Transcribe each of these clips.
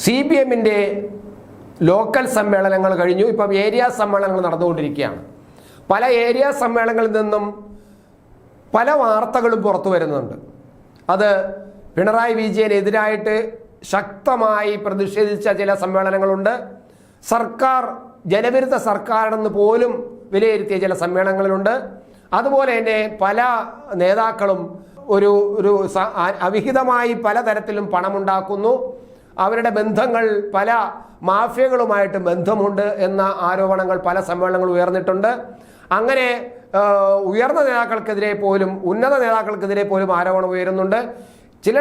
CPMന്റെ local സമ്മേളനങ്ങൾ കഴിഞ്ഞു. ഇപ്പം ഏരിയ സമ്മേളനങ്ങൾ നടന്നുകൊണ്ടിരിക്കുകയാണ്. പല ഏരിയ സമ്മേളനങ്ങളിൽ നിന്നും പല വാർത്തകളും പുറത്തു വരുന്നുണ്ട്. അത് പിണറായി വിജയനെതിരായിട്ട് ശക്തമായി പ്രതിഷേധിച്ച ചില സമ്മേളനങ്ങളുണ്ട്. സർക്കാർ ജനവിരുദ്ധ സർക്കാരാണെന്ന് പോലും വിലയിരുത്തിയ ചില സമ്മേളനങ്ങളുണ്ട്. അതുപോലെ തന്നെ പല നേതാക്കളും ഒരു അവിഹിതമായി പലതരത്തിലും പണമുണ്ടാക്കുന്നു, അവരുടെ ബന്ധങ്ങൾ പല മാഫിയകളുമായിട്ട് ബന്ധമുണ്ട് എന്ന ആരോപണങ്ങൾ പല സമ്മേളനങ്ങൾ ഉയർന്നിട്ടുണ്ട്. അങ്ങനെ ഉയർന്ന നേതാക്കൾക്കെതിരെ പോലും ഉന്നത നേതാക്കൾക്കെതിരെ പോലും ആരോപണം ഉയരുന്നുണ്ട്. ചില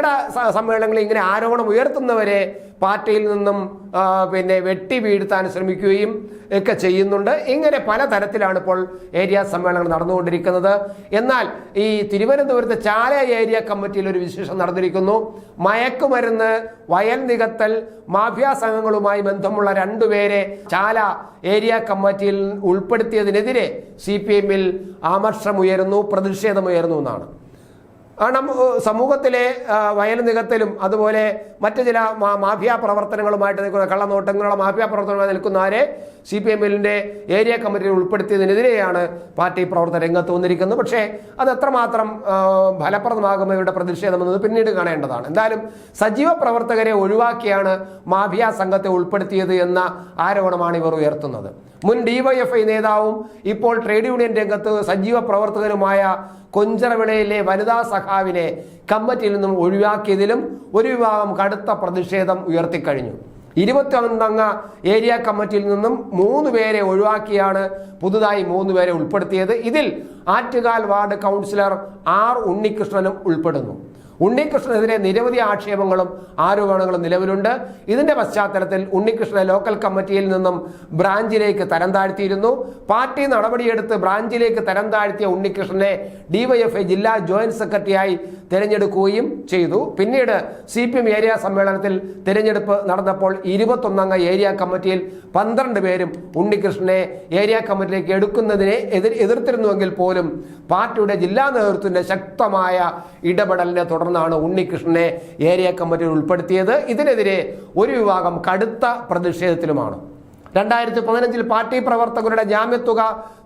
സമ്മേളനങ്ങളിൽ ഇങ്ങനെ ആരോപണം ഉയർത്തുന്നവരെ പാർട്ടിയിൽ നിന്നും വെട്ടി വീഴ്ത്താൻ ശ്രമിക്കുകയും ഒക്കെ ചെയ്യുന്നുണ്ട്. ഇങ്ങനെ പലതരത്തിലാണ് ഇപ്പോൾ ഏരിയ സമ്മേളനങ്ങൾ നടന്നുകൊണ്ടിരിക്കുന്നത്. എന്നാൽ ഈ തിരുവനന്തപുരത്ത് ചാല ഏരിയ കമ്മിറ്റിയിൽ ഒരു വിശേഷം നടന്നിരിക്കുന്നു. മയക്കുമരുന്ന്, വയൽ നികത്തൽ, മാഫിയ സംഘങ്ങളുമായി ബന്ധമുള്ള രണ്ടുപേരെ ചാല ഏരിയ കമ്മിറ്റിയിൽ ഉൾപ്പെടുത്തിയതിനെതിരെ CPMൽ ആമർശമുയരുന്നു, പ്രതിഷേധമുയരുന്നു എന്നാണ്. കാരണം സമൂഹത്തിലെ വയൽ നികത്തലും അതുപോലെ മറ്റു ചില മാഫിയ പ്രവർത്തനങ്ങളുമായിട്ട് നിൽക്കുന്ന കള്ളനോട്ടങ്ങളുള്ള മാഫിയ പ്രവർത്തനങ്ങളുമായി നിൽക്കുന്നവരെ CPMന്റെ ഏരിയ കമ്മിറ്റിയിൽ ഉൾപ്പെടുത്തിയതിനെതിരെയാണ് പാർട്ടി പ്രവർത്തകർ രംഗത്ത് വന്നിരിക്കുന്നത്. പക്ഷേ അത് എത്രമാത്രം ഫലപ്രദമാകുമ്പോൾ ഇവരുടെ പ്രതിഷേധം എന്നത് പിന്നീട് കാണേണ്ടതാണ്. എന്തായാലും സജീവ പ്രവർത്തകരെ ഒഴിവാക്കിയാണ് മാഫിയ സംഘത്തെ ഉൾപ്പെടുത്തിയത് എന്ന ആരോപണമാണ് ഇവർ ഉയർത്തുന്നത്. മുൻ DYFI നേതാവും ഇപ്പോൾ ട്രേഡ് യൂണിയൻ രംഗത്ത് സജീവ പ്രവർത്തകനുമായ കൊഞ്ചറവിളയിലെ വനിതാ സഖാവിനെ കമ്മിറ്റിയിൽ നിന്നും ഒഴിവാക്കിയതിലും ഒരു വിഭാഗം കടുത്ത പ്രതിഷേധം ഉയർത്തിക്കഴിഞ്ഞു. 21 അംഗ ഏരിയ കമ്മിറ്റിയിൽ നിന്നും 3 പേരെ ഒഴിവാക്കിയാണ് പുതുതായി 3 പേരെ ഉൾപ്പെടുത്തിയത്. ഇതിൽ ആറ്റുകാൽ വാർഡ് കൗൺസിലർ R ഉണ്ണികൃഷ്ണനും ഉൾപ്പെടുന്നു. ഉണ്ണികൃഷ്ണനെതിരെ നിരവധി ആക്ഷേപങ്ങളും ആരോപണങ്ങളും നിലവിലുണ്ട്. ഇതിന്റെ പശ്ചാത്തലത്തിൽ ഉണ്ണികൃഷ്ണനെ ലോക്കൽ കമ്മിറ്റിയിൽ നിന്നും ബ്രാഞ്ചിലേക്ക് തരം താഴ്ത്തിയിരുന്നു. പാർട്ടി നടപടിയെടുത്ത് ബ്രാഞ്ചിലേക്ക് തരം താഴ്ത്തിയ ഉണ്ണികൃഷ്ണനെ DYFI ജില്ലാ ജോയിന്റ് സെക്രട്ടറിയായി തിരഞ്ഞെടുക്കുകയും ചെയ്തു. പിന്നീട് CPM ഏരിയ സമ്മേളനത്തിൽ തിരഞ്ഞെടുപ്പ് നടന്നപ്പോൾ 21 അംഗ ഏരിയ കമ്മിറ്റിയിൽ 12 പേരും ഉണ്ണികൃഷ്ണനെ ഏരിയ കമ്മിറ്റിയിലേക്ക് എടുക്കുന്നതിനെ എതിർത്തിരുന്നുവെങ്കിൽ പോലും പാർട്ടിയുടെ ജില്ലാ നേതൃത്വത്തിന്റെ ശക്തമായ ഇടപെടലിനെ തുടർന്നാണ് ഉണ്ണികൃഷ്ണനെ ഏരിയ കമ്മിറ്റിയിൽ ഉൾപ്പെടുത്തിയത്. ഇതിനെതിരെ ഒരു വിഭാഗം കടുത്ത പ്രതിഷേധത്തിലുമാണ്. 2015 പാർട്ടി പ്രവർത്തകരുടെ ജാമ്യത്തുക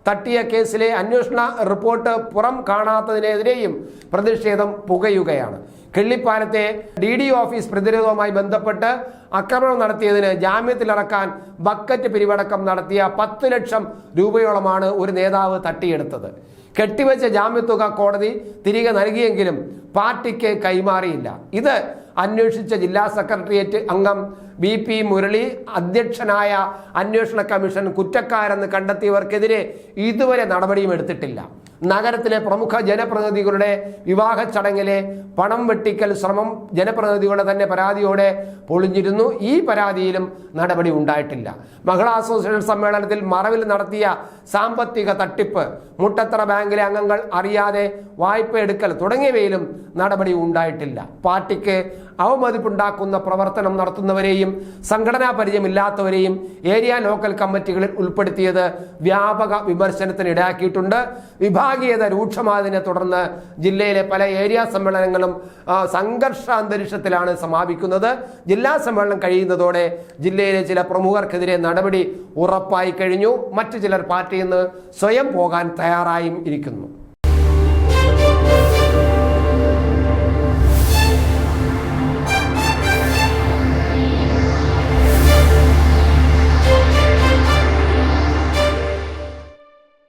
തട്ടിയ കേസിലെ അന്വേഷണ റിപ്പോർട്ട് പുറം കാണാത്തതിനെതിരെയും പ്രതിഷേധം പുകയുകയാണ്. കിള്ളിപ്പാലത്തെ DD ഓഫീസ് പ്രതിരോധവുമായി ബന്ധപ്പെട്ട് ആക്രമണം നടത്തിയതിന് ജാമ്യത്തിലിറക്കാൻ ബക്കറ്റ് പിരിവടക്കം നടത്തിയ 10 ലക്ഷം രൂപയോളമാണ് ഒരു നേതാവ് തട്ടിയെടുത്തത്. കെട്ടിവെച്ച ജാമ്യത്തുക കോടതി തിരികെ നൽകിയെങ്കിലും പാർട്ടിക്ക് കൈമാറിയില്ല. ഇത് അന്വേഷിച്ച ജില്ലാ സെക്രട്ടേറിയറ്റ് അംഗം BP മുരളി അധ്യക്ഷനായ അന്വേഷണ കമ്മീഷൻ കുറ്റക്കാരെന്ന് കണ്ടെത്തിയവർക്കെതിരെ ഇതുവരെ നടപടിയും എടുത്തിട്ടില്ല. നഗരത്തിലെ പ്രമുഖ ജനപ്രതിനിധികളുടെ വിവാഹ ചടങ്ങിലെ പണം വെട്ടിക്കൽ ശ്രമം ജനപ്രതിനിധികളുടെ തന്നെ പരാതിയോടെ പൊളിഞ്ഞിരുന്നു. ഈ പരാതിയിലും നടപടി ഉണ്ടായിട്ടില്ല. മഹിളാ അസോസിയേഷൻ സമ്മേളനത്തിൽ മറവിൽ നടത്തിയ സാമ്പത്തിക തട്ടിപ്പ്, മുട്ടത്തറ ബാങ്കിലെ അംഗങ്ങൾ അറിയാതെ വായ്പ എടുക്കൽ തുടങ്ങിയവയിലും നടപടി ഉണ്ടായിട്ടില്ല. പാർട്ടിക്ക് അവമതിപ്പുണ്ടാക്കുന്ന പ്രവർത്തനം നടത്തുന്നവരെയും സംഘടനാ പരിചയമില്ലാത്തവരെയും ഏരിയ ലോക്കൽ കമ്മിറ്റികളിൽ ഉൾപ്പെടുത്തിയത് വ്യാപക വിമർശനത്തിന് ഇടയാക്കിയിട്ടുണ്ട്. വിഭാഗീയത രൂക്ഷമായതിനെ തുടർന്ന് ജില്ലയിലെ പല ഏരിയ സമ്മേളനങ്ങളും സംഘർഷാന്തരീക്ഷത്തിലാണ് സമാപിക്കുന്നത്. ജില്ലാ സമ്മേളനം കഴിയുന്നതോടെ ജില്ലയിലെ ചില പ്രമുഖർക്കെതിരെ നടപടി ഉറപ്പായി കഴിഞ്ഞു. മറ്റു ചിലർ പാർട്ടിയിൽ നിന്ന് സ്വയം പോകാൻ തയ്യാറായും ഇരിക്കുന്നു.